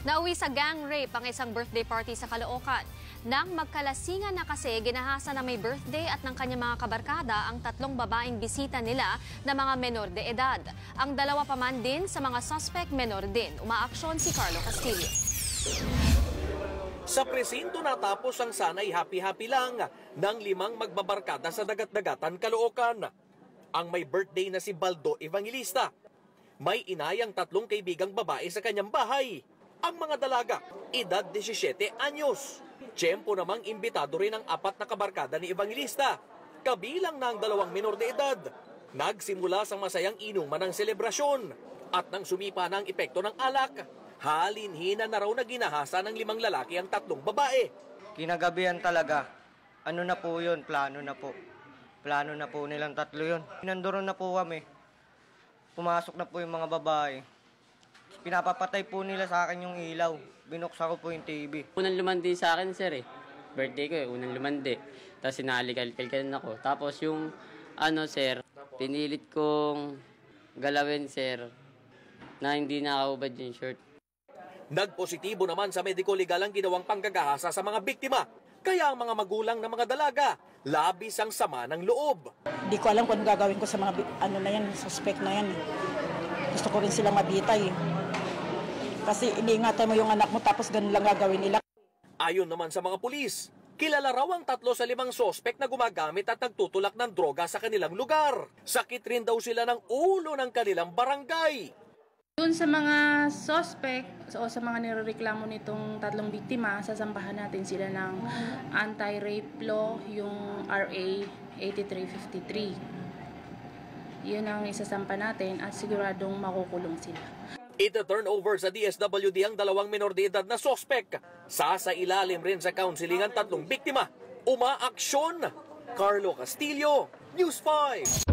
Nauwi sa gang rape ang isang birthday party sa Caloocan. Nang magkalasingan na kasi, ginahasa na may birthday at ng kanyang mga kabarkada ang tatlong babaeng bisita nila na mga menor de edad. Ang dalawa pa man din sa mga suspect menor din. Umaaksyon si Carlo Castillo. Sa presinto natapos ang sanay happy-happy lang ng 5 magbabarkada sa dagat-dagatan Caloocan. Ang may birthday na si Baldo Evangelista. May inayang 3 kaibigang babae sa kanyang bahay. Ang mga dalaga, edad 17 anyos. Tiyempo namang imbitado rin ang 4 na kabarkada ni Evangelista, kabilang ng 2 menor de edad. Nagsimula sa masayang inuman ng selebrasyon at nang sumipa ng epekto ng alak, halinhina na raw na ginahasa ng 5 lalaki ang 3 babae. Kinagabihan talaga. Ano na po yun? Plano na po. Plano na po nilang 3 yun. Nandoon na po kami. Pumasok na po yung mga babae. Pinapapatay po nila sa akin yung ilaw. Binuksan ko po yung TV. Unang lumandi sa akin, sir eh. Birthday ko eh, unang lumandi. Tapos sinalikal-kalkalan ako. Tapos yung, sir, pinilit kong galawin, sir, na hindi nakaubad yung short. Nagpositibo naman sa mediko-legal ang ginawang panggagahasa sa mga biktima. Kaya ang mga magulang ng mga dalaga, labis ang sama ng loob. Hindi ko alam kung ano gagawin ko sa mga suspect na yan. Gusto ko rin silang mabitay. Kasi iniingatan mo yung anak mo tapos ganun lang gagawin nila. Ayon naman sa mga pulis, kilala raw ang 3 sa 5 suspect na gumagamit at nagtutulak ng droga sa kanilang lugar. Sakit rin daw sila ng ulo ng kanilang barangay. Doon sa mga suspect o sa mga nirereklamo nitong 3 biktima, sasampahan natin sila ng anti-rape law, yung RA 8353. Yun ang isasampa natin at siguradong makukulong sila. Ita-turn over sa DSWD ang 2 menor de edad na suspect. Sasailalim rin sa counseling ang 3 biktima. Umaaksyon! Carlo Castillo, News 5.